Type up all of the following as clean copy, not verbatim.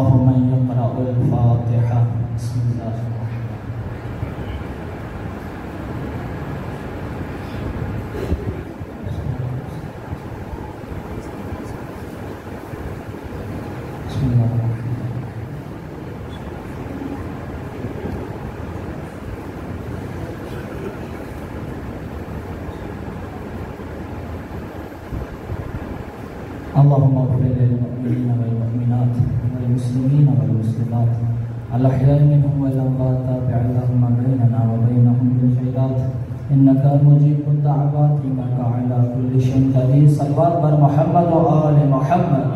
من يقرأ الفاتحة. بسم الله بسم الله اللهم اغفر للمؤمنين والمؤمنات والمسلمين والمسلمات الأحياء منهم والأموات تابع اللهم بيننا وبينهم بالخيرات إنك مجيب الدعوات إنك على كل شيء قدير. صلوات بر محمد وآل محمد.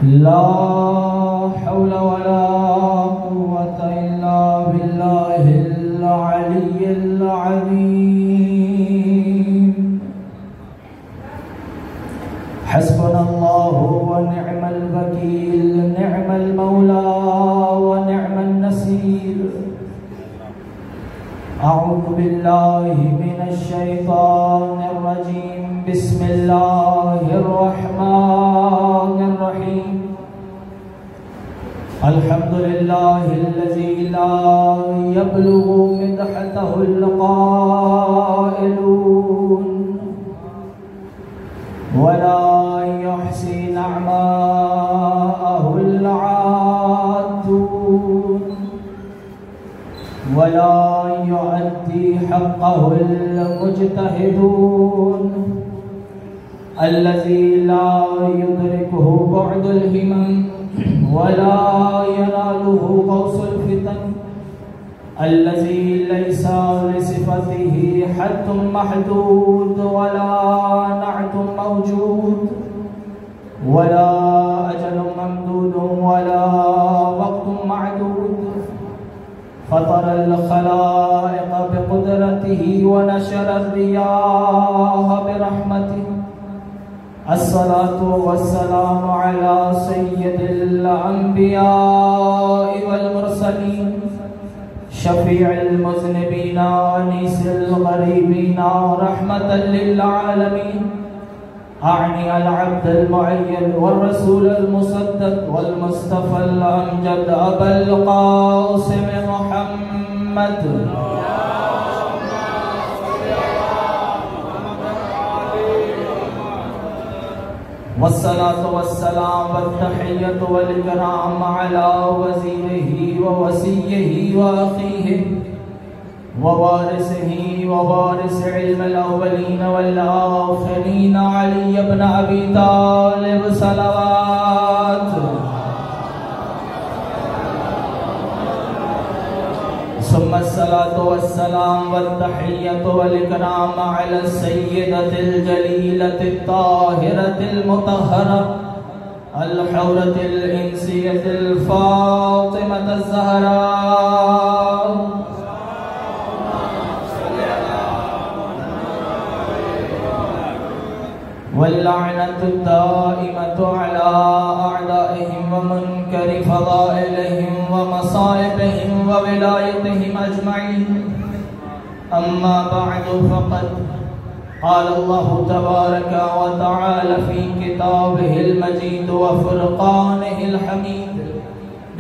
لا حول ولا قوة إلا بالله العلي العظيم. حسبنا الله ونعم الوكيل، نعم المولى ونعم النصير. أعوذ بالله من الشيطان الرجيم. بسم الله الرحمن الرحيم. الحمد لله الذي لا يبلغ مدحته القائلون ولا يحصي نعماءه العادون ولا يؤدي حقه المجتهدون. الذي لا يدركه بعد الهمم ولا يناله قوس الفتن. الذي ليس لصفته حد محدود ولا نعت موجود ولا أجل ممدود ولا وقت معدود. فطر الخلائق بقدرته ونشر الرياح برحمته. الصلاة والسلام على سيد الأنبياء والمرسلين شفيع المذنبين أنيس الغريبين رحمة للعالمين. أعني العبد المعين والرسول المصدق والمصطفى الأمجد أبا القاسم محمد. والصلاة والسلام والتحية والإكرام على وزيره ووصيه وأخيه ووارثه ووارث علم الأولين والآخرين علي بن أبي طالب صلوات. ثم الصلاة والسلام والتحية والإكرام على السيدة الجليلة الطاهرة المطهرة الحورة الإنسية الفاطمة الزهراء. واللعنة الدائمة على أعدائهم ومنكر فضائلهم ومصائبهم وولايتهم أجمعين. أما بعد فقد قال الله تبارك وتعالى في كتابه المجيد وفرقانه الحميد.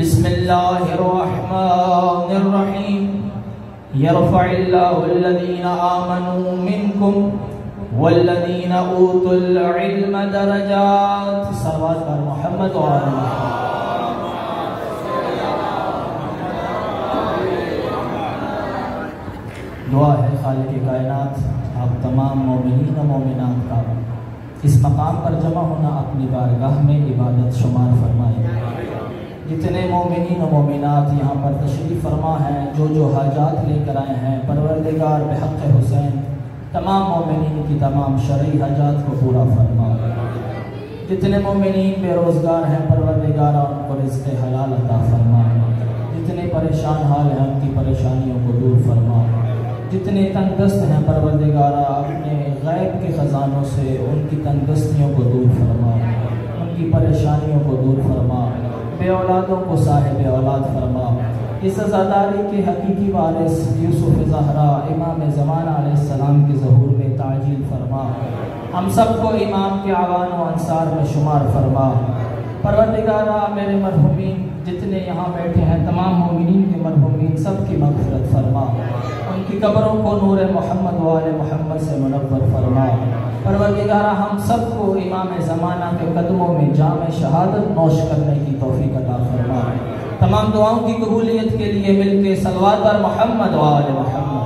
بسم الله الرحمن الرحيم. يرفع الله الذين آمنوا منكم والذین اوتوا العلم درجات. صلوات بر محمد و آل محمد. دعا ہے خالق کائنات آپ تمام مومنین و مومنات کا اس مقام پر جمع ہونا اپنی بارگاہ میں عبادت شمار فرمائے. جتنے مومنین و مومنات یہاں پر تشریف فرما ہیں جو حاجات لے کر آئے ہیں پروردگار بحق حسین تمام مومنین کی تمام شرعی حاجات کو پورا فرما. جتنے مومنین بے روزگار ہیں پروردگار ان کو رزق حلال عطا فرما. جتنے پریشان حال ہیں ان کی پریشانیوں کو دور فرما. جتنے تنگست ہیں پروردگار اپنے غیب کے خزانوں سے ان کی تنگستیوں کو دور فرما. ان کی پریشانیوں کو دور فرما. بے اولادوں کو صاحب اولاد فرما. اس عزاداری کے حقیقی وارث یوسف زہرا امام زمان علیہ السلام کے ظہور میں عاجل فرما، ہم سب کو امام کے اعوان و انصار میں شمار فرما۔ پروردگارا میرے مرحومین جتنے یہاں بیٹھے ہیں تمام مومنین کے مرحومین سب کی مغفرت فرما، ان کی قبروں کو نور محمد و آل محمد سے منور فرما۔ پروردگارا ہم سب کو امام زمانہ کے قدموں میں جام شہادت نوش کرنے کی توفیق عطا فرما۔ تمام دعاؤں کی قبولیت کے لیے مل کے صلوات بر محمد و آل محمد۔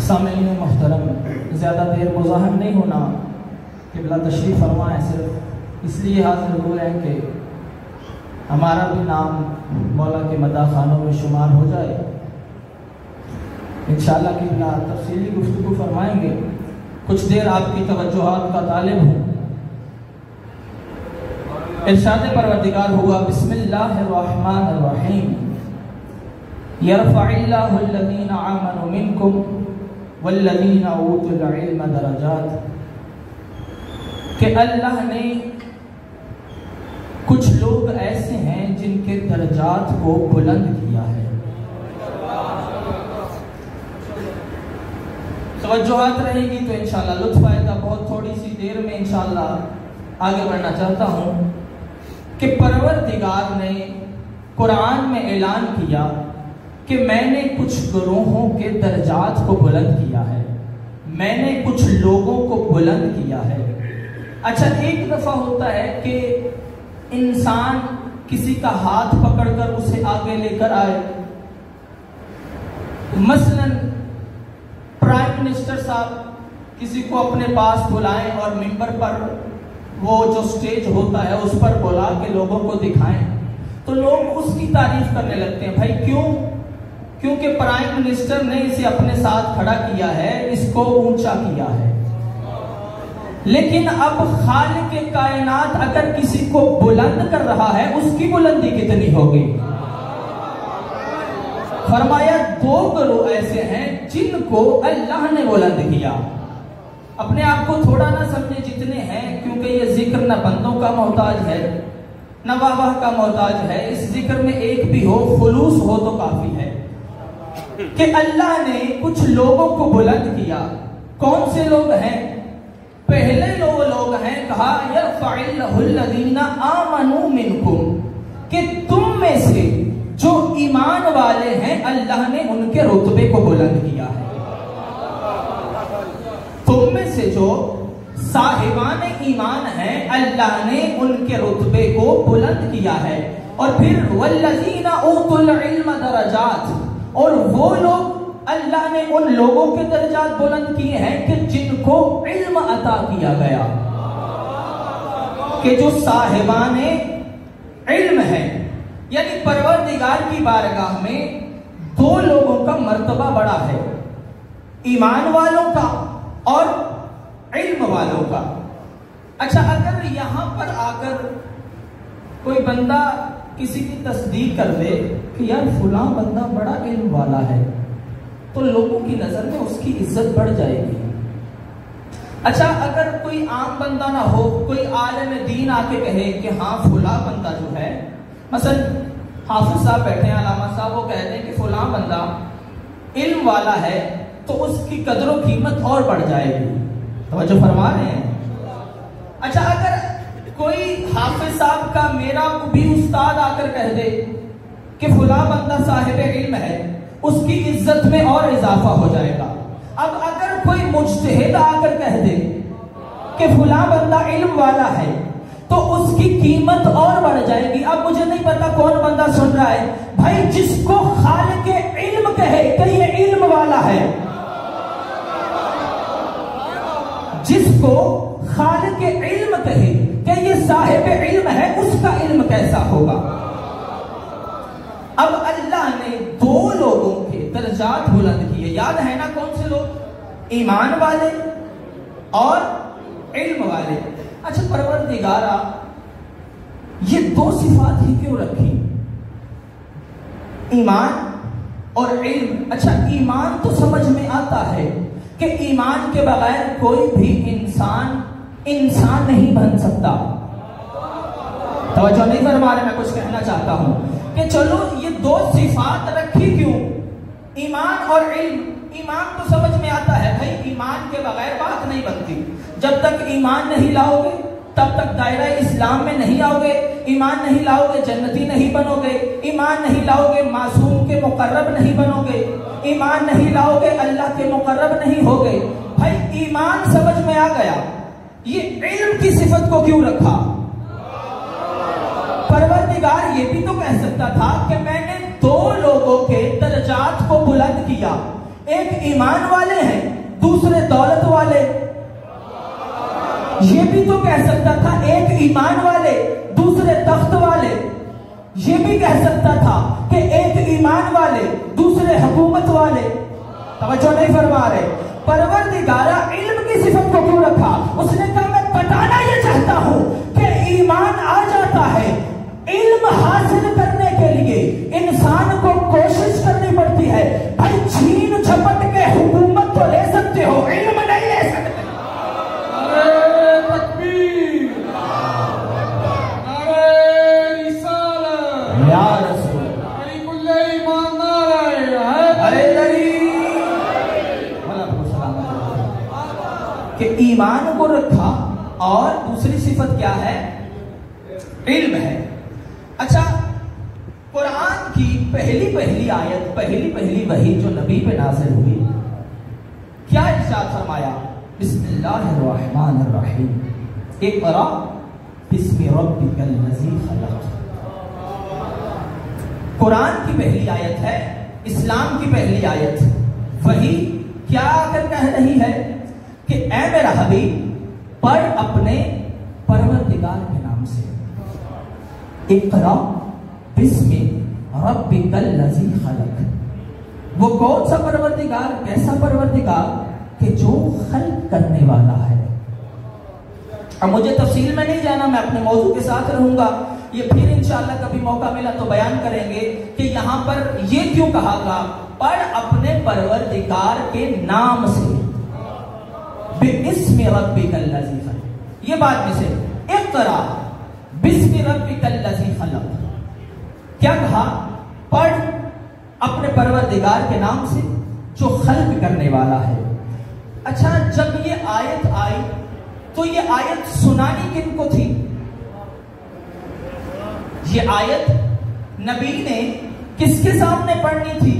سامعین محترم، زیادہ دیر مزاحم نہیں ہونا، قبلہ تشریف فرما ہے، صرف اس لیے حاضر ہوئے ہیں کہ ہمارا بھی نام مولا کے مداح خانوں میں شمار ہو جائے۔ انشاءاللہ قبلہ تفصیلی گفتگو فرمائیں گے، کچھ دیر آپ کی توجہات کا طالب ہوں۔ ارشاد پروردگار ہوا بسم اللہ الرحمن الرحیم، یرفع اللہ الذین آمنوا منکم والذین اوتوا العلم درجات، کہ اللہ نے کچھ لوگ ایسے ہیں جن کے درجات کو بلند کیا ہے۔ توجہات رہے گی تو انشاءاللہ لطف آئے گا۔ بہت تھوڑی سی دیر میں انشاءاللہ آگے بڑھنا چاہتا ہوں کہ پروردگار نے قرآن میں اعلان کیا کہ میں نے کچھ گروہوں کے درجات کو بلند کیا ہے، میں نے کچھ لوگوں کو بلند کیا ہے۔ اچھا، ایک دفعہ ہوتا ہے کہ انسان کسی کا ہاتھ پکڑ کر اسے آگے لے کر آئے، مثلا پرائم منسٹر صاحب کسی کو اپنے پاس بلائیں اور ممبر پر وہ جو سٹیج ہوتا ہے اس پر بلا کے لوگوں کو دکھائیں تو لوگ اس کی تعریف کرنے لگتے ہیں۔ بھائی کیوں؟ کیونکہ پرائم منسٹر نے اسے اپنے ساتھ کھڑا کیا ہے، اس کو اونچا کیا ہے۔ لیکن اب خالق کائنات اگر کسی کو بلند کر رہا ہے اس کی بلندی کتنی ہوگی؟ فرمایا دو گروہ ایسے ہیں جن کو اللہ نے بلند کیا۔ اپنے آپ کو تھوڑا نہ سمجھے جتنے ہیں، کیونکہ یہ ذکر نہ بندوں کا محتاج ہے نہ واہ واہ کا محتاج ہے۔ اس ذکر میں ایک بھی ہو، خلوص ہو تو کافی ہے کہ اللہ نے کچھ لوگوں کو بلند کیا۔ کون سے لوگ ہیں؟ پہلے لوگ ہیں، کہا یرفع اللہ الذین آمنوا منکم، کہ تم میں سے جو ایمان والے ہیں اللہ نے ان کے رتبے کو بلند کیا ہے۔ تم میں سے جو صاحبان ایمان ہیں اللہ نے ان کے رتبے کو بلند کیا ہے۔ اور پھر والذین اوتوا العلم درجات، اور وہ لوگ اللہ نے ان لوگوں کے درجات بلند کیے ہیں کہ جن کو علم عطا کیا گیا، کہ جو صاحبان علم ہیں۔ یعنی پروردگار کی بارگاہ میں دو لوگوں کا مرتبہ بڑا ہے، ایمان والوں کا اور علم والوں کا۔ اچھا، اگر یہاں پر آ کر کوئی بندہ کسی کی تصدیق کر دے کہ یار فلاں بندہ بڑا علم والا ہے تو لوگوں کی نظر میں اس کی عزت بڑھ جائے گی۔ اچھا، اگر کوئی عام بندہ نہ ہو، کوئی عالم دین آ کے کہے کہ ہاں فلاں بندہ جو ہے، مثلا حافظ صاحب بیٹھے ہیں، علامہ صاحب، وہ کہہ دیں کہ فلاں بندہ علم والا ہے تو اس کی قدر و قیمت اور بڑھ جائے گی۔ توجہ فرما رہے ہیں؟ اچھا، اگر کوئی حافظ صاحب کا میرا بھی استاد آ کر کہہ دے کہ فلاں بندہ صاحب علم ہے، اس کی عزت میں اور اضافہ ہو جائے گا۔ اب اگر کوئی مجتہد آ کر کہہ دے کہ فلاں بندہ علم والا ہے تو اس کی قیمت اور بڑھ جائے گی۔ اب مجھے نہیں پتا کون بندہ سن رہا ہے، بھائی جس کو خالق علم کہے کہ یہ علم والا ہے، جس کو خالق علم کہے کہ یہ صاحب علم ہے، اس کا علم کیسا ہوگا؟ اب اللہ نے دو لوگوں کے درجات بلند کیے، یاد ہے نا کون سے لوگ؟ ایمان والے اور علم والے۔ اچھا پروردگارا یہ دو صفات ہی کیوں رکھی؟ ایمان اور علم۔ اچھا ایمان تو سمجھ میں آتا ہے کہ ایمان کے بغیر کوئی بھی انسان نہیں بن سکتا۔ توجہ نہیں فرما رہے، میں کچھ کہنا چاہتا ہوں کہ چلو یہ دو صفات رکھی کیوں؟ ایمان اور علم. ایمان تو سمجھ میں آتا ہے بھائی، ایمان کے بغیر بات نہیں بنتی. جب تک ایمان نہیں لاؤ گے تب تک دائرہ اسلام میں نہیں آؤ گے. ایمان نہیں لاؤ گے جنتی نہیں بنو گے. ایمان نہیں لاؤ گے معصوم کے مقرب نہیں بنو گے. ایمان نہیں لاؤ گے اللہ کے مقرب نہیں ہوگے. بھائی ایمان سمجھ میں آ گیا. یہ علم کی صفت کو کیوں رکھا؟ پروردگار یہ بھی تو کہہ سکتا تھا کہ میں نے دو لوگوں کے درجات کو بلند کیا. ایک ایمان والے ہیں، دوسرے دولت والے. یہ بھی تو کہہ سکتا تھا ایک ایمان والے دوسرے تخت والے. یہ بھی کہہ سکتا تھا کہ ایک ایمان والے دوسرے حکومت والے. توجہ نہیں فرما رہے. پروردگارہ علم کی صفت کو کیوں رکھا؟ اس نے کہا میں بتانا یہ چاہتا ہوں کہ ایمان آ جاتا ہے. علم حاصل کرنے کے لیے انسان کو کوشش کرنی پڑتی ہے. بھائی چھین جھپٹ کے حکومت تو لے سکتے ہو، علم نہیں لے سکتے. کہ ایمان کو رکھا اور دوسری صفت کیا ہے؟ علم ہے. اچھا، قرآن کی پہلی آیت، پہلی وحی جو نبی پہ نازل ہوئی، کیا ارشاد فرمایا؟ بسم اللہ الرحمن الرحیم، اقرأ بسم ربک الذی خلق. قرآن کی پہلی آیت ہے، اسلام کی پہلی آیت. وحی کیا آ کر کہہ رہی ہے کہ اے میرا حبیب پڑھ اپنے پروردگار کے نام سے. اقرأ بسم ربک الذی خلق. وہ کون سا پروردگار، کیسا پروردگار کہ جو خلق کرنے والا ہے. اب مجھے تفصیل میں نہیں جانا، میں اپنے موضوع کے ساتھ رہوں گا. یہ پھر انشاءاللہ کبھی موقع ملا تو بیان کریں گے کہ یہاں پر یہ کیوں کہا گا پڑھ اپنے پروردگار کے نام سے. بِاسْمِ رَبِّكَ الَّذِي خَلَقَ. یہ بات میں سے اقرأ بِاسْمِ رَبِّكَ الَّذِي خَلَقَ. کیا کہا؟ پڑھ اپنے پروردگار کے نام سے جو خلق کرنے والا ہے. اچھا، جب یہ آیت آئی تو یہ آیت سنانی کن کو تھی؟ یہ آیت نبی نے کس کے سامنے پڑھنی تھی؟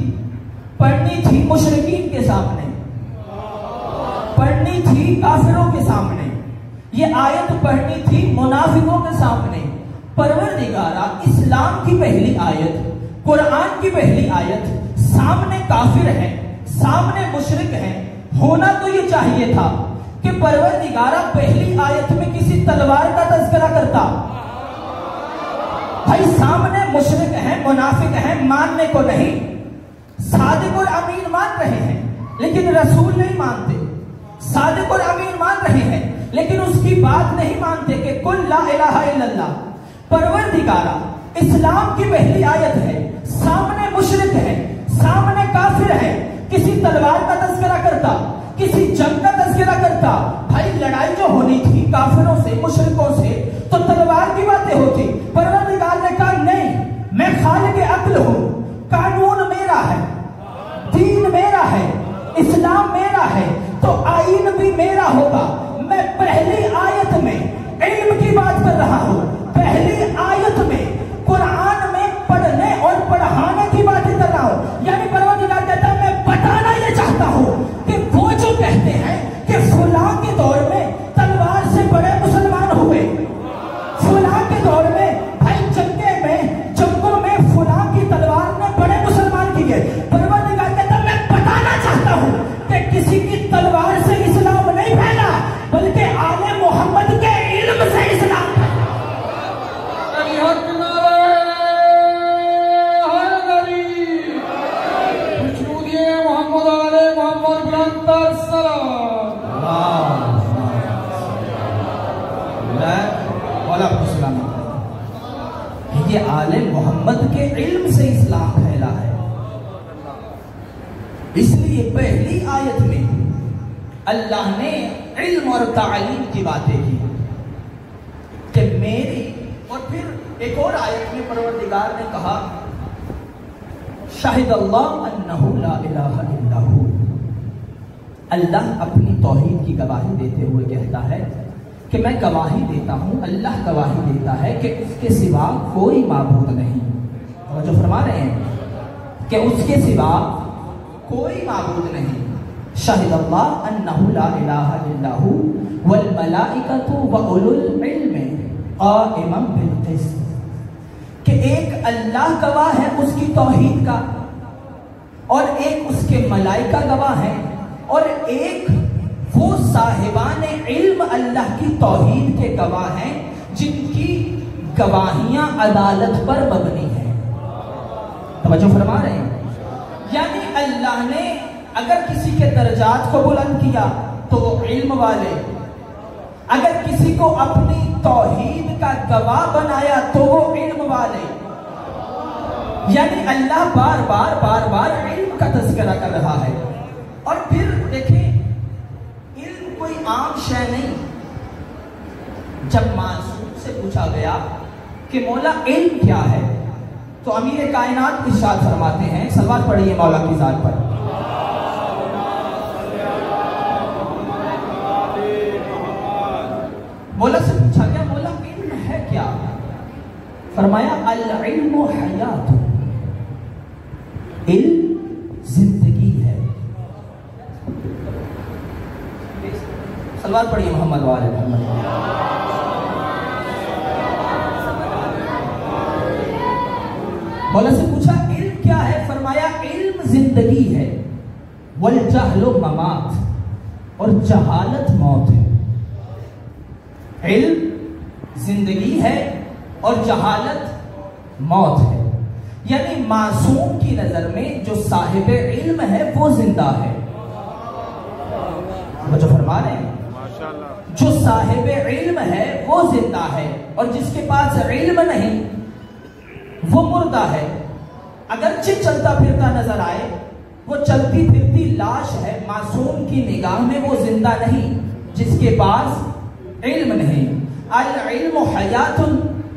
پڑھنی تھی مشرکین کے سامنے، پڑھنی تھی کافروں کے سامنے. یہ آیت پڑھنی تھی منافقوں کے سامنے. پروردگارہ اسلام کی پہلی آیت، قرآن کی پہلی آیت، سامنے کافر ہیں، سامنے مشرک ہیں. ہونا تو یہ چاہیے تھا کہ پروردگارہ پہلی آیت میں کسی تلوار کا تذکرہ کرتا. بھائی سامنے مشرک ہیں، منافق ہیں، ماننے کو نہیں. صادق اور امین مان رہے ہیں لیکن رسول نہیں مانتے. صادق اور امین مان رہے ہیں لیکن اس کی بات نہیں مانتے کہ کل لا الہ الا اللہ. پروردگارہ اسلام کی پہلی آیت ہے، سامنے مشرک ہے، سامنے کافر ہے. کسی تلوار کا تذکرہ کرتا، کسی جنگ کا تذکرہ کرتا. بھائی لڑائی جو ہونی تھی کافروں سے، مشرکوں سے، تو تلوار کی باتیں ہوتی. پروردگار نے کہا نہیں، میں خالق عقل ہوں، قانون میرا ہے، دین میرا ہے، اسلام میرا ہے، تو آئین بھی میرا ہوگا. میں پہلی آیت میں علم کی بات کر رہا ہوں، پہلی آیت میں قرآن میں پڑھنے اور پڑھانے کی باتیں کر رہا ہوں. یعنی پروردگار کہتا ہے میں بتانا یہ چاہتا ہوں کہ وہ جو کہتے ہیں کہ فلاں کے دور میں تلوار سے بڑے مسلمان ہوئے، فلاں کے دور میں بھائی جنگوں میں فلاں کی تلوار نے بڑے مسلمان کیے. پروردگار کہتا ہے میں بتانا چاہتا ہوں کہ کسی کی تلوار سے اسلام نہیں پھیلا بلکہ آل محمد کے علم سے اسلام پھیلا. یہ آل محمد کے علم سے اسلام پھیلا ہے. اس لیے پہلی آیت میں اللہ نے علم اور تعلیم کی باتیں کی کہ میری. اور پھر ایک اور آیت میں پروردگار نے کہا شاہد اللہ انہ لا الہ الا ہو، اللہ اپنی توحید کی گواہی دیتے ہوئے کہتا ہے کہ میں گواہی دیتا ہوں، اللہ گواہی دیتا ہے کہ اس کے سوا کوئی معبود نہیں۔ اور جو فرما رہے ہیں کہ اس کے سوا کوئی معبود نہیں۔ شاہد اللہ انہ لا الہ الا ہو والملائکۃ واولو العلم قائما بالقسط، کہ ایک اللہ گواہ ہے اس کی توحید کا، اور ایک اس کے ملائکہ گواہ ہیں، اور ایک وہ صاحبان علم اللہ کی توحید کے گواہ ہیں جن کی گواہیاں عدالت پر مبنی ہیں۔ توجہ فرما رہے ہیں؟ یعنی اللہ نے اگر کسی کے درجات کو بلند کیا تو وہ علم والے، اگر کسی کو اپنی توحید کا گواہ بنایا تو وہ علم والے۔ یعنی اللہ بار بار علم کا تذکرہ کر رہا ہے۔ اور پھر دیکھیں، علم کوئی عام شے نہیں۔ جب معصوم سے پوچھا گیا کہ مولا علم کیا ہے تو امیر کائنات ارشاد فرماتے ہیں، صلوات پڑھیے مولا کی ذات پر، مولا سے پوچھا گیا مولا علم ہے کیا؟ فرمایا العلم حیات، علم زندگی ہے۔ صلوات پڑھیے محمد وآل محمد۔ مولا سے پوچھا علم کیا ہے؟ فرمایا علم زندگی ہے، والجہل ممات، اور جہالت موت ہے۔ علم زندگی ہے اور جہالت موت ہے۔ یعنی معصوم کی نظر میں جو صاحب علم ہے وہ زندہ ہے۔ وہ جو فرما رہے ہیں جو صاحب علم ہے وہ زندہ ہے، اور جس کے پاس علم نہیں وہ مردہ ہے۔ اگرچہ چلتا پھرتا نظر آئے، وہ چلتی پھرتی لاش ہے، معصوم کی نگاہ میں وہ زندہ نہیں جس کے پاس علم نہیں۔ العلم حیات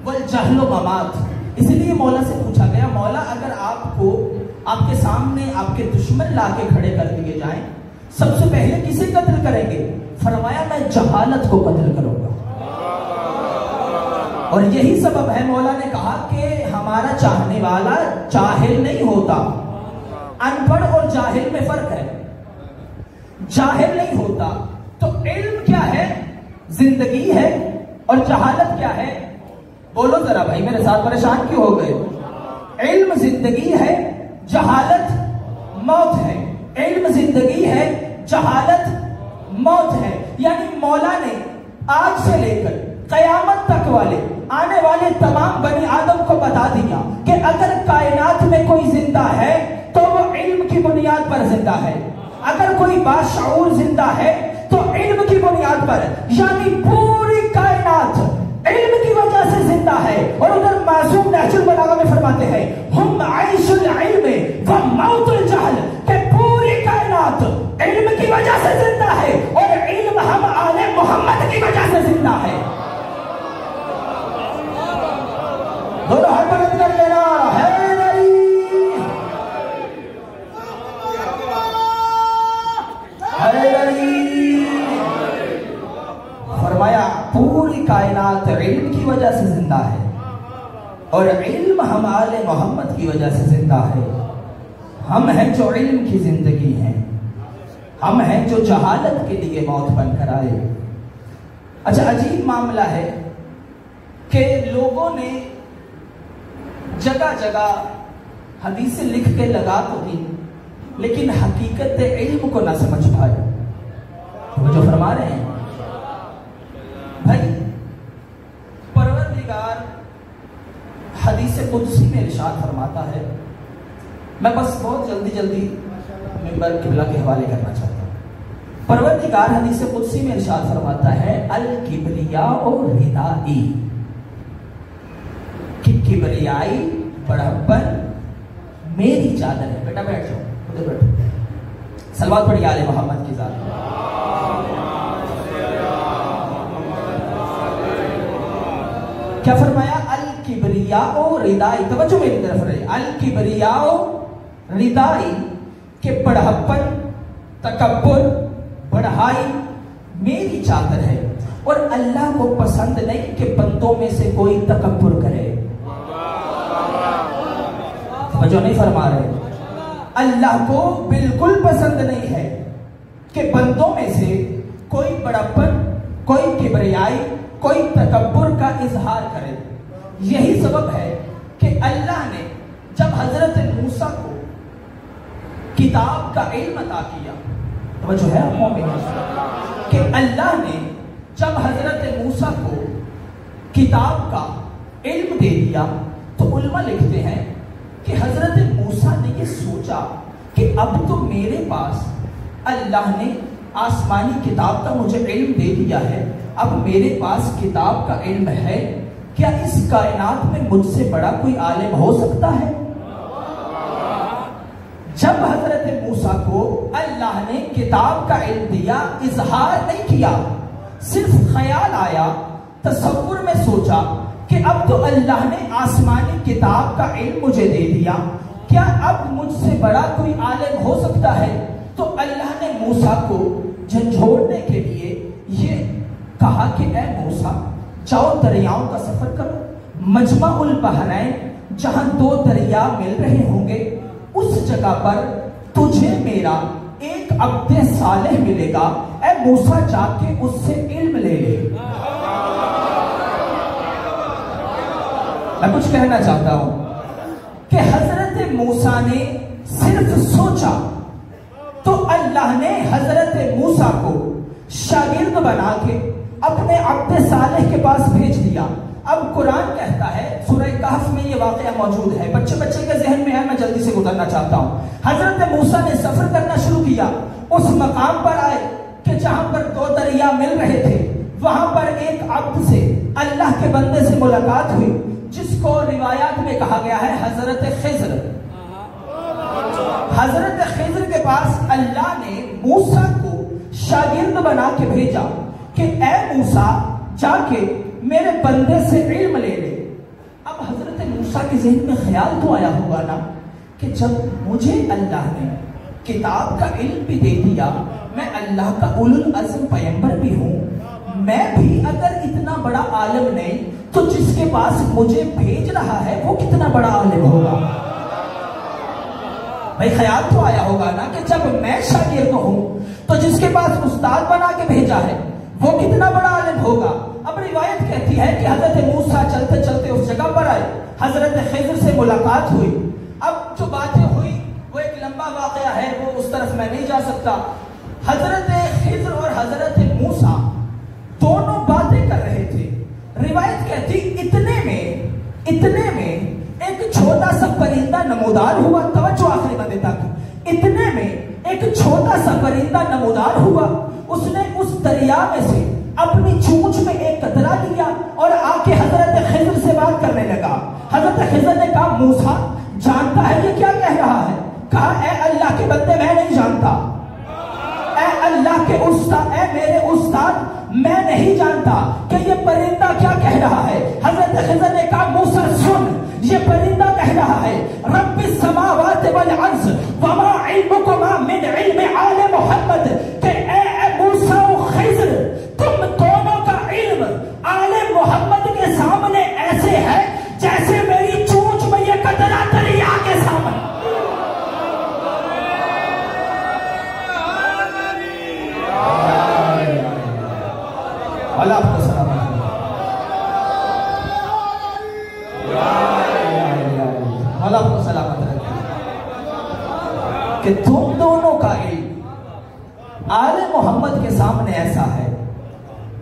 والجہل ممات۔ اس لیے مولا سے پوچھا گیا مولا اگر آپ کو آپ کے سامنے آپ کے دشمن لا کے کھڑے کر دیے جائیں، سب سے پہلے کسے قتل کریں گے؟ فرمایا میں جہالت کو قتل کروں گا۔ اور یہی سبب ہے مولا نے کہا کہ ہمارا چاہنے والا جاہل نہیں ہوتا۔ ان پڑھ اور جاہل میں فرق ہے، جاہل نہیں ہوتا۔ تو علم کیا ہے؟ زندگی ہے، اور جہالت کیا ہے؟ بولو ذرا بھائی، میرے ساتھ پریشان کیوں ہو گئے؟ علم زندگی ہے، جہالت موت ہے۔ علم زندگی ہے، جہالت موت ہے۔ یعنی مولا نے آج سے لے کر قیامت تک والے آنے والے تمام بنی آدم کو بتا دیا کہ اگر کائنات میں کوئی زندہ ہے تو وہ علم کی بنیاد پر زندہ ہے، اگر کوئی باشعور زندہ ہے تو علم کی بنیاد پر۔ یعنی پوری کائنات علم کی وجہ سے زندہ ہے۔ اور ادھر معصوم نہج البلاغہ میں فرماتے ہیں ہم عیش العلم و موت الجہل، کہ پوری کائنات علم کی وجہ سے زندہ ہے اور علم ہم آل محمد کی وجہ سے زندہ ہے۔ دونوں ہاتھ بلند کر لینا، حیدری حیدری۔ فرمایا پوری کائنات علم کی وجہ سے زندہ ہے، اور علم ہم آل محمد کی وجہ سے زندہ ہے۔ ہم ہیں جو علم کی زندگی ہیں، ہم ہیں جو جہالت کے لیے موت بن کر آئے۔ اچھا عجیب معاملہ ہے کہ لوگوں نے جگہ جگہ حدیثیں لکھ کے لگا تو دی، لیکن حقیقت علم کو نہ سمجھ پائے۔ وہ جو فرما رہے ہیں بھائی، پروردگار حدیث قدسی میں ارشاد فرماتا ہے، میں بس بہت جلدی ممبر قبلہ کے حوالے کرنا چاہتا ہوں۔ پروردگار حدیث قدسی میں ارشاد فرماتا ہے الکبریاء ردائی، کہ کبریائی بڑھپن میری چادر ہے۔ بیٹا بیٹھ جاؤ، ادھر بیٹھو، صلوات پڑھیے آل محمد کی ذات۔ کیا فرمایا؟ الکبریاء ردائی، توجہ میری طرف رہے، الکبریاء ردائی کہ بڑھپن، تکبر، بڑھائی میری چادر ہے، اور اللہ کو پسند نہیں کہ بندوں میں سے کوئی تکبر کرے۔ جو نہیں فرما رہے، اللہ کو بالکل پسند نہیں ہے کہ بندوں میں سے کوئی بڑپن، کوئی کبریائی، کوئی تکبر کا اظہار کرے۔ یہی سبب ہے کہ اللہ نے جب حضرت موسیٰ کو کتاب کا علم عطا کیا، توجہ ہے مومنین، کہ اللہ نے جب حضرت موسیٰ کو کتاب کا علم دے دیا تو علماء لکھتے ہیں کہ حضرت موسیٰ نے یہ سوچا کہ اب تو میرے پاس اللہ نے آسمانی کتاب کا مجھے علم دے دیا ہے، اب میرے پاس کتاب کا علم ہے، کیا اس کائنات میں مجھ سے بڑا کوئی عالم ہو سکتا ہے؟ جب حضرت موسیٰ کو اللہ نے کتاب کا علم دیا، اظہار نہیں کیا، صرف خیال آیا، تصور میں سوچا کہ اب تو اللہ نے آسمانی کتاب کا علم مجھے دے دیا، کیا اب مجھ سے بڑا کوئی عالم ہو سکتا ہے؟ تو اللہ نے موسیٰ کو جھنجھوڑنے کے لیے یہ کہا کہ اے موسیٰ، جاؤ دریاؤں کا سفر کرو، مجمع البحرین جہاں دو دریا مل رہے ہوں گے اس جگہ پر تجھے میرا ایک عبد صالح ملے گا، اے موسیٰ جا کے اس سے علم لے لے۔ میں کچھ کہنا چاہتا ہوں کہ حضرت موسیٰ نے صرف سوچا تو اللہ نے حضرت موسیٰ کو شاگرد بنا کے اپنے عبد صالح کے پاس بھیج دیا۔ اب قرآن کہتا ہے، سورہ کہف میں یہ واقعہ موجود ہے، بچے کے ذہن میں ہے، میں جلدی سے گزرنا چاہتا ہوں۔ حضرت موسیٰ نے سفر کرنا شروع کیا، اس مقام پر آئے کہ جہاں پر دو دریا مل رہے تھے، وہاں پر ایک عبد سے، اللہ کے بندے سے ملاقات ہوئی، جس کو روایات میں کہا گیا ہے حضرت خضر۔ حضرت خضر کے پاس اللہ نے موسیٰ کو شاگرد بنا کے بھیجا کہ اے موسیٰ جا کے میرے بندے سے علم لے لے۔ اب حضرت موسیٰ کے ذہن میں خیال تو آیا ہوگا نا کہ جب مجھے اللہ نے کتاب کا علم بھی دے دیا، میں اللہ کا اولو العزم پیغمبر بھی ہوں، میں بھی اگر اتنا بڑا عالم نہیں تو جس کے پاس مجھے بھیج رہا ہے وہ کتنا بڑا عالم ہوگا۔ بھائی خیال تو آیا ہوگا نا کہ جب میں شاگرد ہوں تو جس کے پاس استاد بنا کے بھیجا ہے وہ کتنا بڑا عالم ہوگا۔ اب روایت کہتی ہے کہ حضرت موسیٰ چلتے چلتے اس جگہ پر آئے، حضرت خضر سے ملاقات ہوئی۔ اب جو باتیں ہوئی وہ ایک لمبا واقعہ ہے، وہ اس طرف میں نہیں جا سکتا۔ حضرت خضر اور حضرت موسیٰ دونوں باتیں کر رہے تھے۔ روایت کہتی اتنے میں ایک چھوٹا سا پرندہ نمودار ہوا، توجہ آخری بندے تک، اتنے میں ایک چھوٹا سا پرندہ نمودار ہوا، اس نے اس دریا میں سے اپنی چونچ میں ایک قطرہ لیا اور آ کے حضرت خضر سے بات کرنے لگا۔ حضرت خضر نے کہا موسیٰ جانتا ہے یہ کیا کہہ رہا ہے؟ کہا اے اللہ کے بندے میں نہیں جانتا، اے اللہ کے استاد، اے میرے استاد میں نہیں جانتا کہ یہ پرندہ کیا کہہ رہا ہے۔ حضرت خضر نے کہا موسیٰ سن، یہ پرندہ کہہ رہا ہے رب السماوات والارض وما علمکما من علم آل محمد، کہ اے موسیٰ و خضر تم دونوں کا علم آل محمد کے سامنے ایسے ہے جیسے میری چونچ میں یہ قطرہ دریا کے سامنے۔ اللہ آپ کو سلامت اللہ آپ کو سلامت رکھے کہ تم دونوں کا علم آل محمد کے سامنے ایسا ہے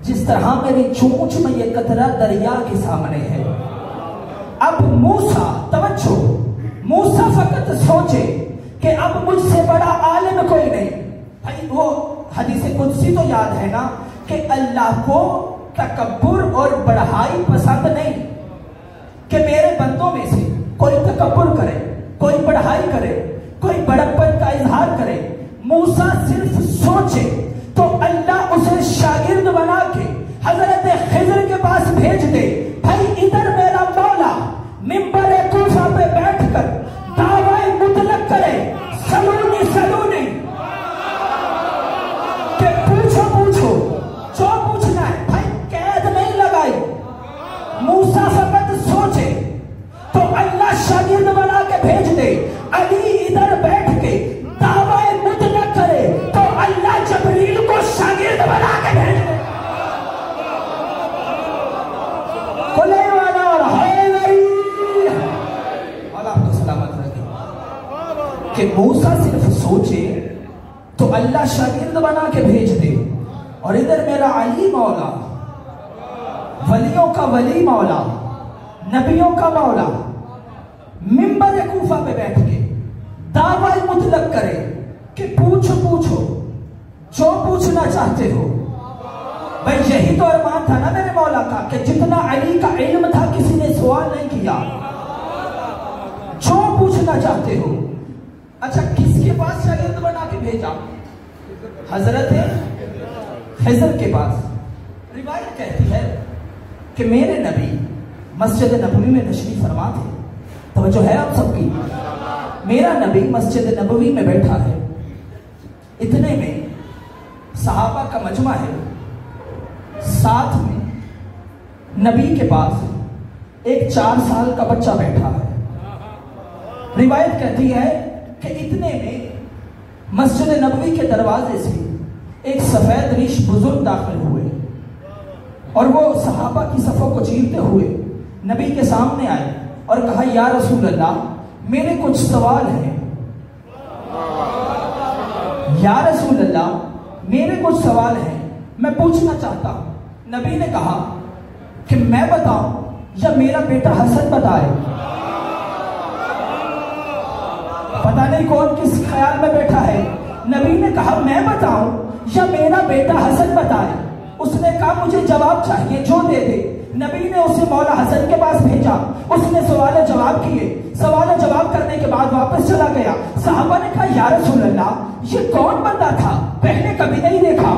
جس طرح میری چونچ میں یہ قطرہ دریا کے سامنے ہے۔ اب موسیٰ توجہ، موسیٰ فقط سوچے کہ اب مجھ سے بڑا عالم کوئی نہیں۔ بھائی وہ حدیث قدسی تو یاد ہے نا کہ اللہ کو تکبر اور بڑھائی پسند نہیں، کہ میرے بندوں میں سے کوئی تکبر کرے، کوئی بڑھائی کرے، کوئی بڑپن کا اظہار کرے۔ موسیٰ صرف سوچے تو اللہ اسے شاگرد بنا کے حضرت خضر کے پاس بھیج دے۔ بھائی ادھر میرا مولا ممبر کوفہ پہ بیٹھ کر دعوی مطلق کرے علی ادھر بیٹھ کے دعوی مطلق کرے تو اللہ جبریل کو شاگرد بنا کے بھیج دے. کھلے والا اور ہے نہیں. اللہ آپ کو سلامت رکھے کہ موسیٰ صرف سوچے تو اللہ شاگرد بنا کے بھیج دے. اور ادھر میرا علی مولا، ولیوں کا ولی مولا، نبیوں کا مولا، منبر کوفہ پہ بیٹھ کے دعوی مطلق کرے کہ پوچھو جو پوچھنا چاہتے ہو. بھئی یہی تو ارمان تھا نا میرے مولا کا کہ جتنا علی کا علم تھا کسی نے سوال نہیں کیا. جو پوچھنا چاہتے ہو. اچھا کس کے پاس شاگرد بنا کے بھیجا؟ حضرت خضر کے پاس. روایت کہتی ہے کہ میرے نبی مسجد نبوی میں تشریف فرما تھے. توجہ ہے آپ سب کی؟ میرا نبی مسجد نبوی میں بیٹھا ہے. اتنے میں صحابہ کا مجمع ہے. ساتھ میں نبی کے پاس ایک 4 سال کا بچہ بیٹھا ہے. روایت کہتی ہے کہ اتنے میں مسجد نبوی کے دروازے سے ایک سفید ریش بزرگ داخل ہوئے اور وہ صحابہ کی صفوں کو چیرتے ہوئے نبی کے سامنے آئے اور کہا یا رسول اللہ میرے کچھ سوال ہیں. یا رسول اللہ میرے کچھ سوال ہیں، میں پوچھنا چاہتا ہوں. نبی نے کہا کہ میں بتاؤں یا میرا بیٹا حسن بتائے؟ پتہ نہیں کون کس خیال میں بیٹھا ہے. نبی نے کہا میں بتاؤں یا میرا بیٹا حسن بتائے؟ اس نے کہا مجھے جواب چاہیے، جو دے دے. نبی نے اسے مولا حسن کے پاس بھیجا. اس نے سوال و جواب کیے. سوال و جواب کرنے کے بعد واپس چلا گیا. صحابہ نے کہا یا رسول اللہ یہ کون بندہ تھا؟ پہلے کبھی نہیں دیکھا.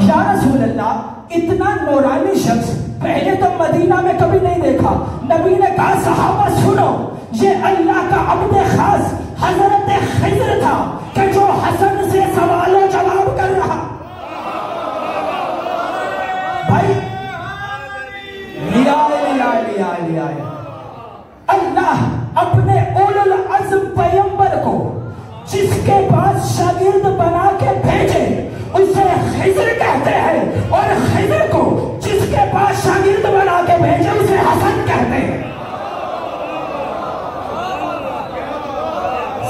یا رسول اللہ اتنا نورانی شخص پہلے تو مدینہ میں کبھی نہیں دیکھا. نبی نے کہا صحابہ سنو، یہ اللہ کا عبد خاص حضرت خضر تھا کہ جو حسن سے سوال و جواب کر رہا. بھائی لیا اللہ اپنے اولو العزم پیغمبر کو جس کے پاس شاگرد بنا کے بھیجے اسے خضر کہتے ہیں، اور خضر کو جس کے پاس شاگرد بنا کے بھیجے اسے حسن کہتے ہیں.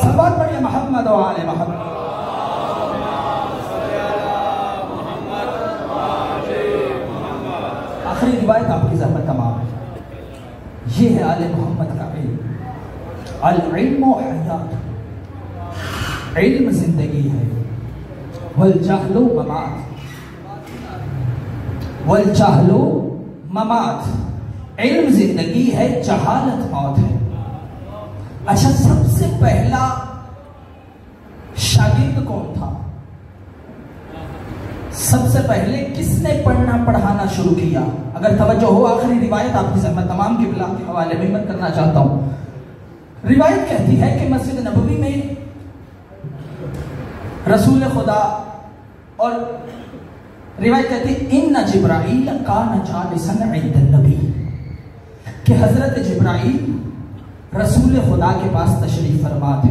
صلوات پڑھیے محمد و آل محمد. آخری روایت آپ کی زحمت تمام. یہ ہے آل محمد کا علم. العلم حیات، علم زندگی ہے. والجہل ممات، والجہل ممات. علم زندگی ہے، جہالت موت ہے. اچھا سب سے پہلا شاگرد کون تھا؟ سب سے پہلے کس نے پڑھنا پڑھانا شروع کیا؟ اگر توجہ ہو آخری روایت آپ کی زحمت تمام کے بلا کے حوالے میں میں کرنا چاہتا ہوں. روایت کہتی ہے کہ مسجد نبوی میں رسول خدا، اور روایت کہتی ہے ان جبرائیل کان جالسا عند النبی، کہ حضرت جبرائیل رسول خدا کے پاس تشریف فرما تھے.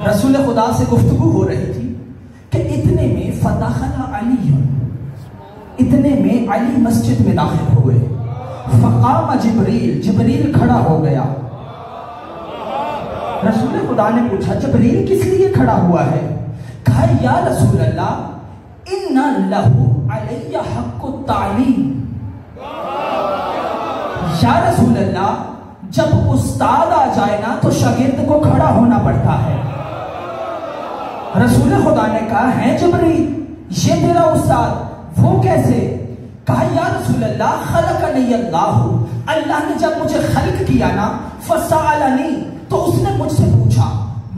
رسول خدا سے گفتگو ہو رہی تھی کہ اتنے میں فدخل علی، اتنے میں علی مسجد میں داخل ہوئے. فقام جبریل، جبریل کھڑا ہو گیا. رسول خدا نے پوچھا جبریل کس لیے کھڑا ہوا ہے؟ کہا یا رسول اللہ ان لہو علی حق التعلیم. یا رسول اللہ جب استاد آ جائے نا تو شاگرد کو کھڑا ہونا پڑتا ہے. رسول خدا نے کہا ہے جبریل یہ تیرا استاد، وہ کیسے؟ کہا یا رسول اللہ خلقنی اللہ، اللہ نے جب مجھے خلق کیا نا فسألنی، تو اس نے مجھ سے پوچھا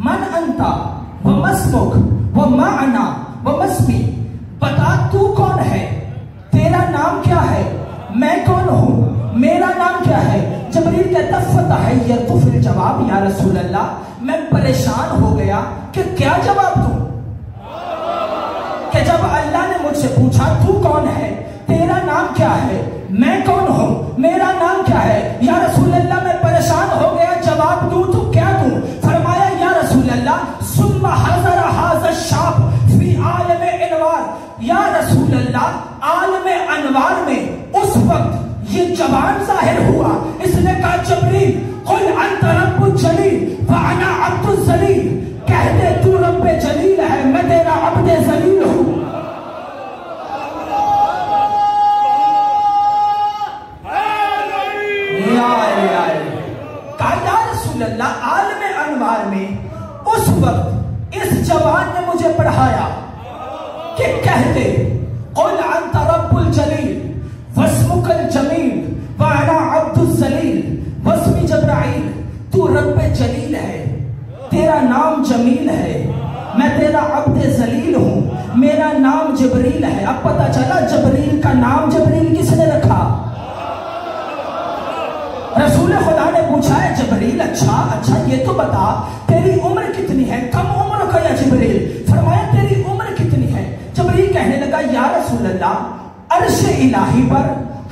من انتا وما اسمک وما انا وما اسمی، بتا تو کون ہے، تیرا نام کیا ہے، میں کون ہوں، میرا نام کیا ہے. جبریل کہتا فتحیرت فی الجواب یا رسول اللہ، میں پریشان ہو گیا کہ کیا جواب دوں، کہ جب اللہ نے مجھ سے پوچھا تو کون ہے، تیرا نام کیا ہے، میں کون ہوں، میرا نام کیا ہے. یا رسول اللہ میں پریشان ہو گیا، جواب دوں اللہ عالم انوار میں اس وقت یہ جوان ظاہر ہوا. اس نے کہا جبریل قل انت رب الجلیل وانا عبد الذلیل، کہہ دے تو رب جلیل ہے میں تیرا عبد ذلیل ہوں. کہا یا رسول اللہ عالم انوار میں اس وقت اس جوان نے مجھے پڑھایا کہ کہہ دے قل انت رب الجلیل واسمک الجمیل وانا عبد الذلیل واسمی جبرائیل، تو رب جلیل ہے، تیرا نام جمیل ہے، میں تیرا عبد ذلیل ہوں، میرا نام جبریل ہے. اب پتہ چلا جبریل کا نام جبریل کس نے رکھا؟ رسول خدا نے پوچھا ہے جبریل اچھا یہ تو بتا تیری عمر کتنی ہے؟ کم عمر کا یا جبریل؟ فرمایا تیری عمر کتنی ہے؟ جبریل کہنے لگا یا رسول اللہ عرش الہی پر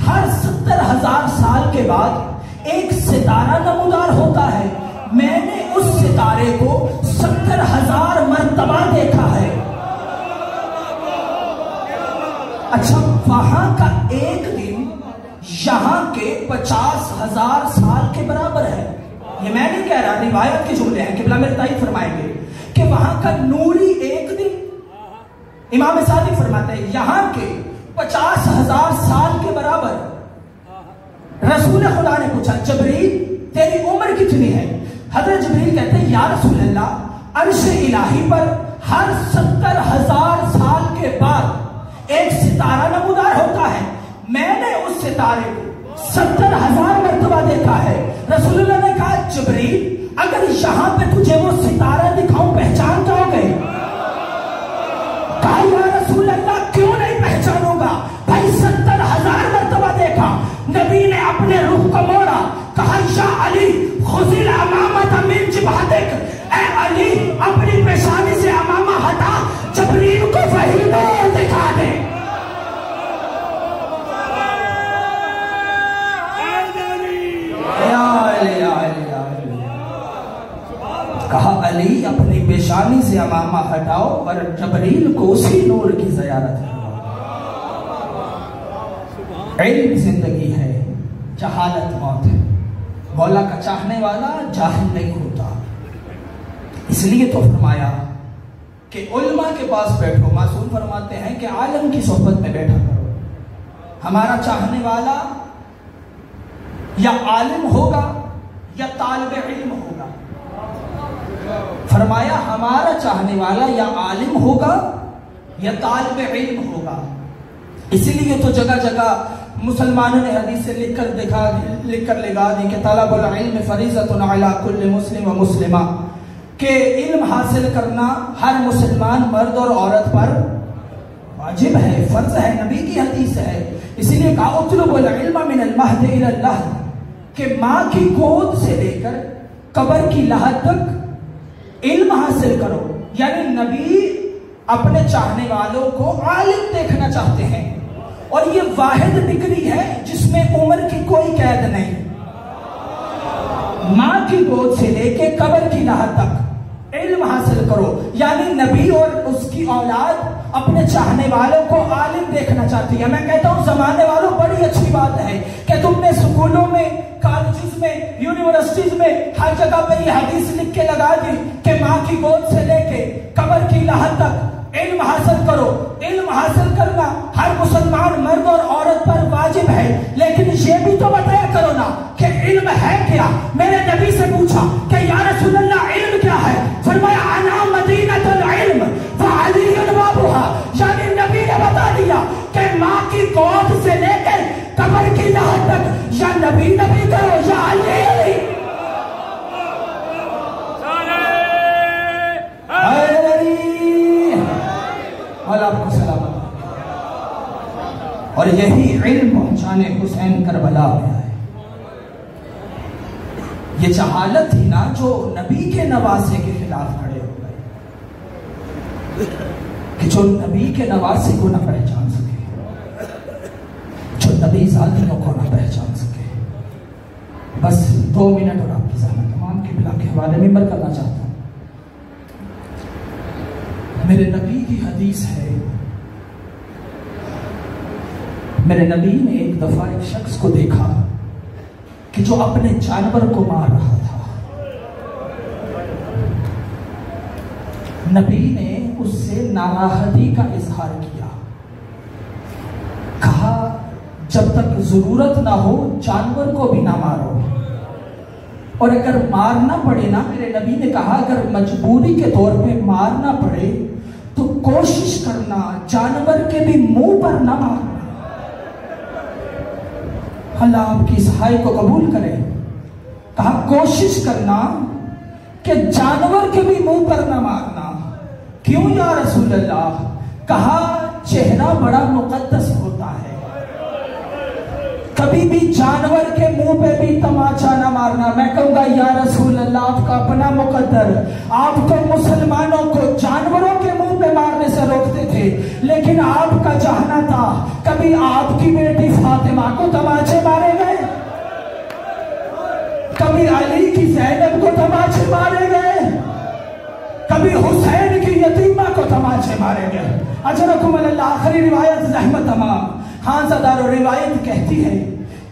ہر 70,000 سال کے بعد ایک ستارہ نمودار ہوتا ہے، میں نے اس ستارے کو 70,000 مرتبہ دیکھا ہے. اچھا وہاں کا ایک دن یہاں کے 50,000 سال کے برابر ہے. یہ میں نہیں کہہ رہا، روایت کے جملے ہیں، قبلہ میرے تائید فرمائیں گے کہ وہاں کا نوری ایک دن، امام صادق فرماتے ہیں یہاں کے 50,000 سال کے برابر. رسول خدا نے پوچھا جبریل تیری عمر کتنی ہے؟ حضرت جبریل کہتے ہیں یا رسول اللہ عرش الہی پر ہر 70,000 سال کے بعد ایک ستارہ نمودار ہوتا ہے، میں نے اس ستارے کو 70,000 مرتبہ دیکھا ہے. رسول اللہ نے کہا جبریل اگر یہاں پہ تجھے وہ ستارہ دکھاؤں پہچان جاؤ گے؟ کہا یا رسول اللہ کیوں نہیں پہچانوں گا بھائی، 70,000 مرتبہ دیکھا. نبی نے اپنے روح کو موڑا، کہا یا علی خذ الامامۃ من جبہتک، اے علی اپنی پیشانی سے امامہ ہٹا، جبریل کو وحی نور دکھا دے. کہا علی اپنی پیشانی سے امامہ ہٹاؤ اور جبریل کو اسی نور کی زیارت کرو. علم زندگی ہے، جہالت موت ہے. مولا کا چاہنے والا جاہل نہیں ہوتا. اس لیے تو فرمایا کہ علماء کے پاس بیٹھو. معصوم فرماتے ہیں کہ عالم کی صحبت میں بیٹھا کرو. ہمارا چاہنے والا یا عالم ہوگا یا طالب علم ہوگا. فرمایا ہمارا چاہنے والا یا عالم ہوگا یا طالب علم ہوگا. اسی لیے تو جگہ جگہ مسلمانوں نے حدیث سے لکھ کر لگا دی کہ طلب العلم فریضۃ علی کل مسلم و مسلمہ، کہ علم حاصل کرنا ہر مسلمان مرد اور عورت پر واجب ہے، فرض ہے، نبی کی حدیث ہے. اسی لیے کہا اطلب العلم من المہد الی اللحد، کہ ماں کی گود سے لے کر قبر کی لحد تک علم حاصل کرو. یعنی نبی اپنے چاہنے والوں کو عالم دیکھنا چاہتے ہیں، اور یہ واحد ڈگری ہے جس میں عمر کی کوئی قید نہیں. ماں کی گود سے لے کے قبر کی لحد تک علم حاصل کرو. یعنی نبی اور اس کی اولاد اپنے چاہنے والوں کو عالم دیکھنا چاہتی ہے. میں کہتا ہوں زمانے والوں بڑی اچھی بات ہے کہ تم نے سکولوں میں، کالجز میں، یونیورسٹیز میں ہر جگہ پہ یہ حدیث لکھ کے لگا دی کہ ماں کی گود سے لے کے قبر کی لحد تک علم حاصل کرو. علم حاصل کرنا ہر مسلمان مرد اور عورت پر واجب ہے. لیکن یہ بھی تو بتایا کرو نا کہ علم ہے کیا. میرے نبی سے پوچھا کہ یا رسول اللہ علم کیا ہے؟ فرمایا انا مدینۃ العلم وعلی بابها. یعنی نبی نے بتا دیا کہ ماں کی گود سے لے کے قبر کی لحد تک یا نبی کرو یا علی. اللہ آپ کو سلامت. اور یہی علم پہنچانے حسین کربلا میں آئے. یہ جہالت تھی نا جو نبی کے نواسے کے خلاف کھڑے ہو گئے، کہ جو نبی کے نواسے کو نہ پہچان سکے، جو نبی ذاتیوں کو نہ پہچان سکے. بس 2 منٹ اور آپ کی زحمت تمام قبلہ کے حوالے ممبر کرنا چاہتا ہوں. میرے نبی کی حدیث ہے میرے نبی نے ایک دفعہ ایک شخص کو دیکھا کہ جو اپنے جانور کو مار رہا تھا. نبی نے اس سے ناراحتی کا اظہار کیا. کہا جب تک ضرورت نہ ہو جانور کو بھی نہ مارو، اور اگر مارنا پڑے نا، میرے نبی نے کہا اگر مجبوری کے طور پہ مارنا پڑے تو کوشش کرنا جانور کے بھی منہ پر نہ مارنا. اللہ آپ کی اس ہائے کو قبول کرے. کہا کوشش کرنا کہ جانور کے بھی منہ پر نہ مارنا. کیوں یا رسول اللہ؟ کہا چہرہ بڑا مقدس ہوتا ہے، کبھی بھی جانور کے منہ پہ بھی تماچا نہ مارنا. میں کہوں گا یا رسول اللہ آپ کا اپنا مقدر، آپ تو مسلمانوں کو جانوروں کے منہ پہ مارنے سے روکتے تھے، لیکن آپ کا چاہنا تھا کبھی آپ کی بیٹی فاطمہ کو تماچے مارے گئے، کبھی علی کی زینب کو تماچے مارے گئے، کبھی حسین کی یتیمہ کو تماچے مارے گئے. اجرکم اللہ. آخری روایت زحمت تمام. ہاں زدارو روایت کہتی ہے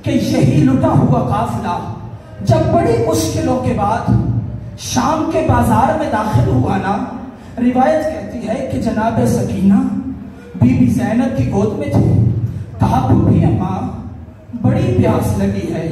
کہ یہی لٹا ہوا قافلہ جب بڑی مشکلوں کے بعد شام کے بازار میں داخل ہوا نا، روایت کہتی ہے کہ جناب سکینہ بی بی زینب کی گود میں تھی. کہا بھوبی اماں بڑی پیاس لگی ہے،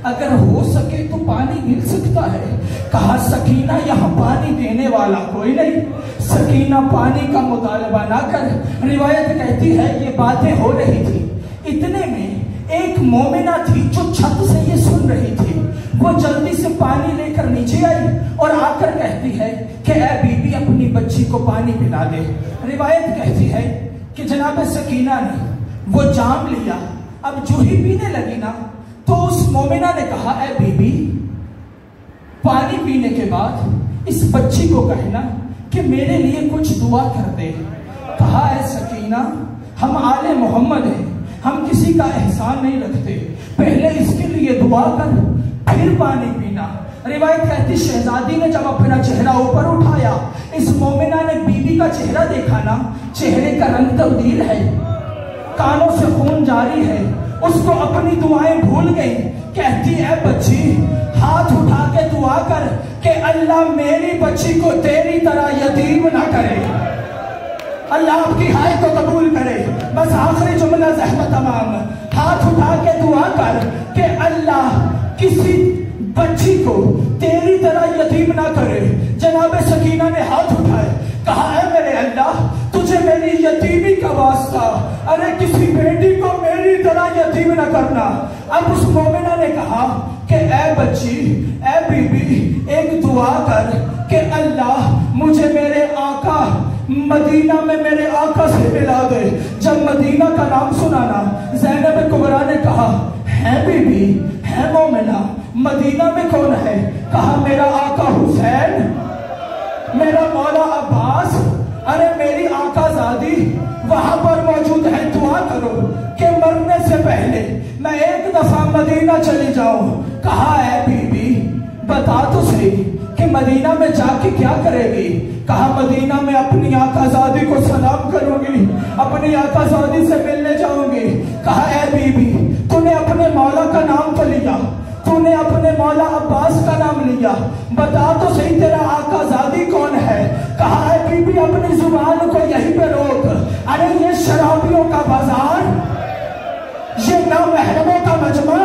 اگر ہو سکے تو پانی مل سکتا ہے. کہا سکینہ یہاں پانی دینے والا کوئی نہیں، سکینہ پانی کا مطالبہ نہ کر. روایت کہتی ہے یہ باتیں ہو رہی تھی، اتنے میں ایک مومنہ تھی جو چھت سے یہ سن رہی تھی. وہ جلدی سے پانی لے کر نیچے آئی اور آ کر کہتی ہے کہ اے بی بی اپنی بچی کو پانی پلا دے. روایت کہتی ہے کہ جناب سکینہ نے وہ جام لیا، اب جو ہی پینے لگی نا تو اس مومنہ نے کہا اے بی بی پانی پینے کے بعد اس بچی کو کہنا کہ میرے لیے کچھ دعا کر دے. کہا اے سکینہ ہم آل محمد ہیں، ہم کسی کا احسان نہیں رکھتے، پہلے اس کے لیے دعا کر پھر پانی پینا. روایت کہتی شہزادی نے جب اپنا چہرہ اوپر اٹھایا، اس مومنہ نے بی بی کا چہرہ دیکھا نا، چہرے کا رنگ تبدیل ہے، کانوں سے خون جاری ہے. اس کو اپنی دعائیں بھول گئی. کہتی اے بچی ہاتھ اٹھا کے دعا کر کہ اللہ میری بچی کو تیری طرح یتیم نہ کرے. اللہ آپ کی ہائے کو قبول کرے. بس آخری جملہ زحمت تمام. ہاتھ اٹھا کے دعا کر کہ اللہ کسی بچی کو تیری طرح یتیم نہ کرے. جناب سکینہ نے ہاتھ اٹھائے، کہا اے میرے اللہ تجھے میری یتیمی کا واسطہ، ارے کسی بیٹی کو میری طرح یتیم نہ کرنا. اب اس مومنہ نے کہا کہ اے بچی اے بی بی ایک دعا کر کہ اللہ مجھے میرے آقا مدینہ میں میرے آقا سے ملا دے. جب مدینہ کا نام سنانا زینب کبریٰ نے کہا ہے بی بی ہے مومنہ مدینہ میں کون ہے؟ کہا میرا آقا حسین، میرا مولا عباس، ارے میری آقا زادی وہاں پر موجود ہے. دعا کرو کہ مرنے سے پہلے میں ایک دفعہ مدینہ چلی جاؤں. کہا اے بی بی بتا تو صحیح کہ مدینہ میں جا کے کیا کرے گی؟ کہا مدینہ میں اپنی آقا زادی کو سلام کروں گی، اپنی آقا زادی سے ملنے جاؤں گی. کہا اے بی بی تو نے اپنے مولا کا نام تو لیا، تو نے اپنے مولا عباس کا نام لیا، بتا تو صحیح تیرا آقا زادی کون ہے؟ کہا اے بی بی اپنی زبان کو یہیں پہ روک، ارے یہ شرابیوں کا بازار، یہ نامحرموں کا مجمع،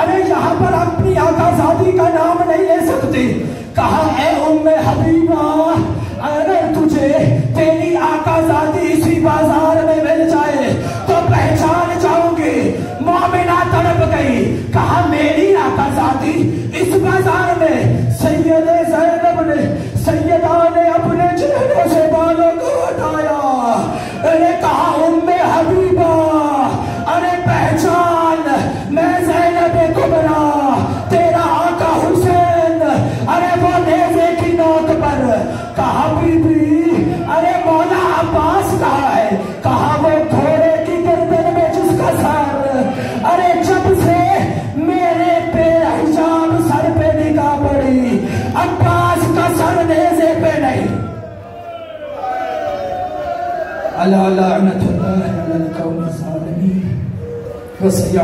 ارے یہاں پر اپنی آقا زادی کا نام نہیں لے سکتی. کہا اے ام حبیبہ اگر تجھے تیری آقا زادی اسی بازار میں مل جائے تو پہچان جاؤں گی. مومنہ تڑپ گئی. کہا میری آقا زادی اس بازار میں؟ سید زینب نے سیدہ نے اپنے چہرے سے بالوں کو ہٹایا. نے کہا ام حبیبہ ارے پہچان میں زینب کبریٰ تیرا آقا حسین، ارے وہ نیزے کی نوک پر. کہا بی بی ارے مولا عباس کہا ہے؟ کہا وہ گھوڑے کی گردن میں جس کا سر، ارے جب سے میرے پہ حجاب سر پہ نگاہ پڑی عباس کا سر نیزے پہ نہیں. اللہ لعنت اللہ علی القوم الظالمین. وصلی